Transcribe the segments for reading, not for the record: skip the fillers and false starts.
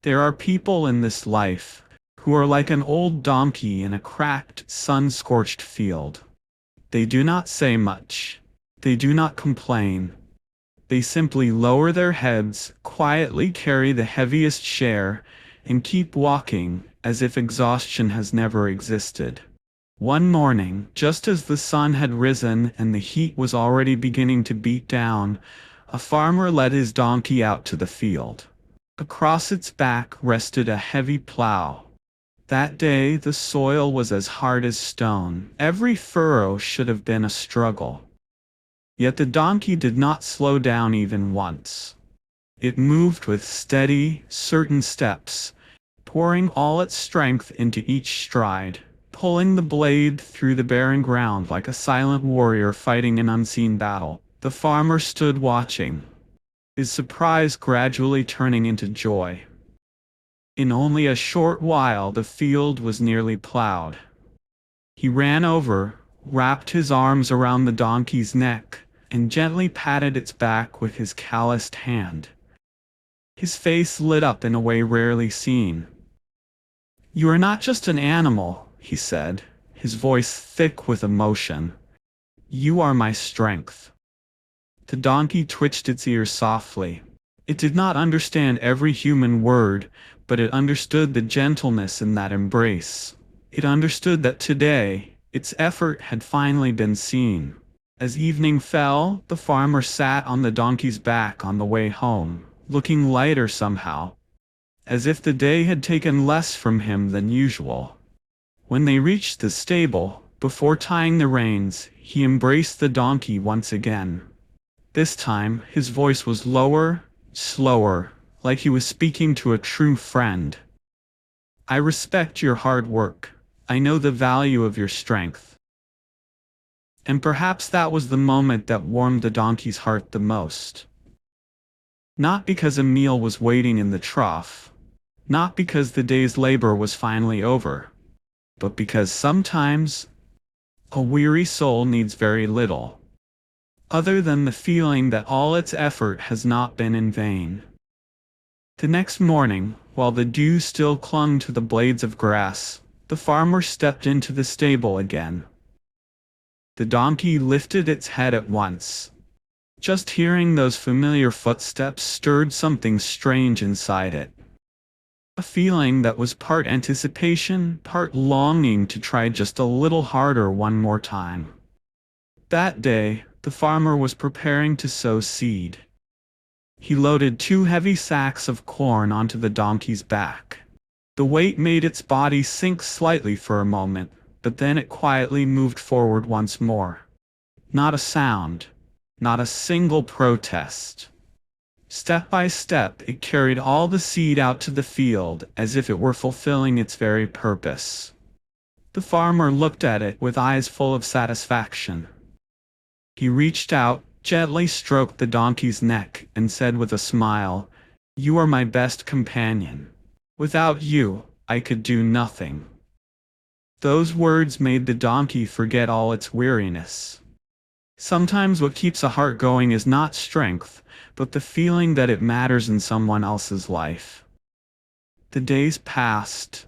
There are people in this life who are like an old donkey in a cracked, sun-scorched field. They do not say much. They do not complain. They simply lower their heads, quietly carry the heaviest share, and keep walking as if exhaustion has never existed. One morning, just as the sun had risen and the heat was already beginning to beat down, a farmer led his donkey out to the field. Across its back rested a heavy plow. That day the soil was as hard as stone. Every furrow should have been a struggle. Yet the donkey did not slow down even once. It moved with steady, certain steps, pouring all its strength into each stride, pulling the blade through the barren ground like a silent warrior fighting an unseen battle. The farmer stood watching, his surprise gradually turning into joy. In only a short while the field was nearly plowed. He ran over, wrapped his arms around the donkey's neck, and gently patted its back with his calloused hand. His face lit up in a way rarely seen. "You are not just an animal," he said, his voice thick with emotion. "You are my strength." The donkey twitched its ears softly. It did not understand every human word, but it understood the gentleness in that embrace. It understood that today, its effort had finally been seen. As evening fell, the farmer sat on the donkey's back on the way home, looking lighter somehow, as if the day had taken less from him than usual. When they reached the stable, before tying the reins, he embraced the donkey once again. This time, his voice was lower, slower, like he was speaking to a true friend. "I respect your hard work. I know the value of your strength." And perhaps that was the moment that warmed the donkey's heart the most. Not because a meal was waiting in the trough, not because the day's labor was finally over, but because sometimes a weary soul needs very little, other than the feeling that all its effort has not been in vain. The next morning, while the dew still clung to the blades of grass, the farmer stepped into the stable again. The donkey lifted its head at once. Just hearing those familiar footsteps stirred something strange inside it. A feeling that was part anticipation, part longing to try just a little harder one more time. That day, the farmer was preparing to sow seed. He loaded 2 heavy sacks of corn onto the donkey's back. The weight made its body sink slightly for a moment, but then it quietly moved forward once more. Not a sound, not a single protest. Step by step, it carried all the seed out to the field as if it were fulfilling its very purpose. The farmer looked at it with eyes full of satisfaction. He reached out, gently stroked the donkey's neck, and said with a smile, "You are my best companion. Without you, I could do nothing." Those words made the donkey forget all its weariness. Sometimes what keeps a heart going is not strength, but the feeling that it matters in someone else's life. The days passed,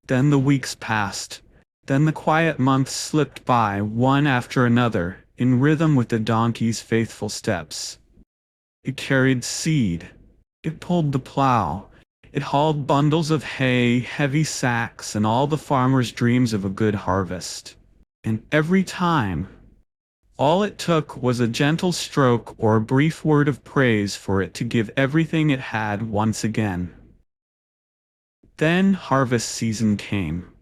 then the weeks passed, then the quiet months slipped by one after another, in rhythm with the donkey's faithful steps. It carried seed. It pulled the plow. It hauled bundles of hay, heavy sacks, and all the farmer's dreams of a good harvest. And every time, all it took was a gentle stroke or a brief word of praise for it to give everything it had once again. Then harvest season came.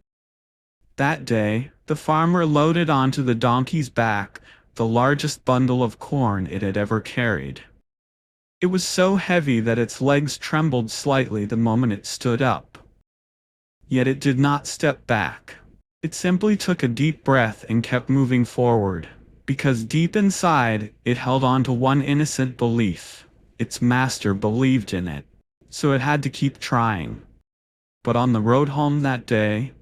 That day, the farmer loaded onto the donkey's back the largest bundle of corn it had ever carried. It was so heavy that its legs trembled slightly the moment it stood up. Yet it did not step back. It simply took a deep breath and kept moving forward, because deep inside, it held on to one innocent belief. Its master believed in it, so it had to keep trying. But on the road home that day,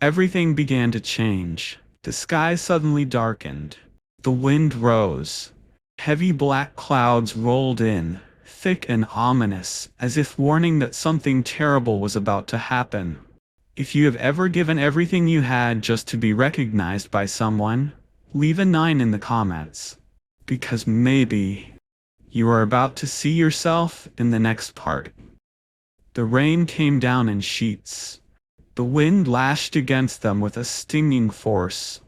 everything began to change. The sky suddenly darkened. The wind rose. Heavy black clouds rolled in, thick and ominous, as if warning that something terrible was about to happen. If you have ever given everything you had just to be recognized by someone, leave a 9 in the comments. Because maybe you are about to see yourself in the next part. The rain came down in sheets. The wind lashed against them with a stinging force.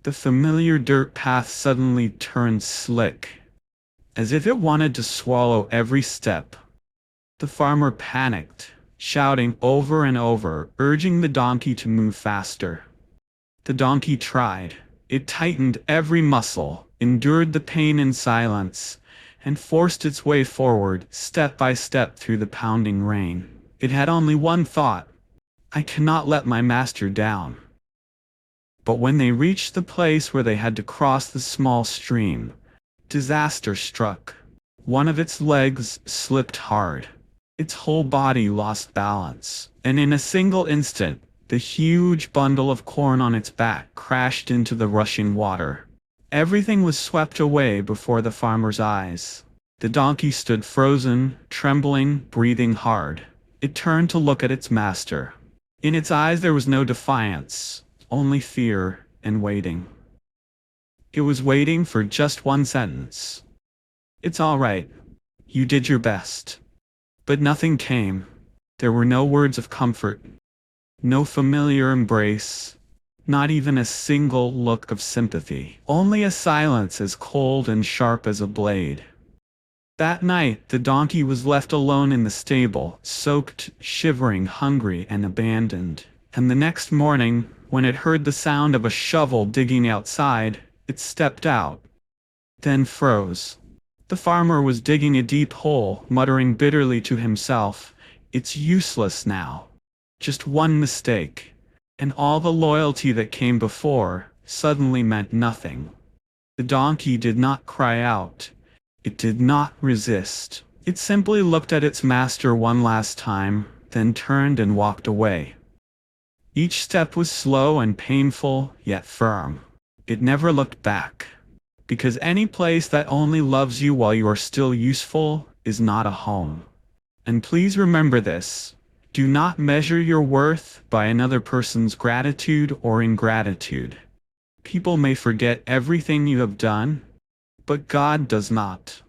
The familiar dirt path suddenly turned slick, as if it wanted to swallow every step. The farmer panicked, shouting over and over, urging the donkey to move faster. The donkey tried. It tightened every muscle, endured the pain in silence, and forced its way forward, step by step through the pounding rain. It had only one thought: I cannot let my master down. But when they reached the place where they had to cross the small stream, disaster struck. One of its legs slipped hard. Its whole body lost balance, and in a single instant, the huge bundle of corn on its back crashed into the rushing water. Everything was swept away before the farmer's eyes. The donkey stood frozen, trembling, breathing hard. It turned to look at its master. In its eyes there was no defiance, only fear and waiting. It was waiting for just one sentence. It's all right. You did your best. But nothing came. There were no words of comfort. No familiar embrace. Not even a single look of sympathy. Only a silence as cold and sharp as a blade. That night, the donkey was left alone in the stable, soaked, shivering, hungry, and abandoned. And the next morning, when it heard the sound of a shovel digging outside, it stepped out, then froze. The farmer was digging a deep hole, muttering bitterly to himself, "It's useless now. Just one mistake." And all the loyalty that came before suddenly meant nothing. The donkey did not cry out. It did not resist. It simply looked at its master one last time, then turned and walked away. Each step was slow and painful, yet firm. It never looked back. Because any place that only loves you while you are still useful is not a home. And please remember this: do not measure your worth by another person's gratitude or ingratitude. People may forget everything you have done, but God does not.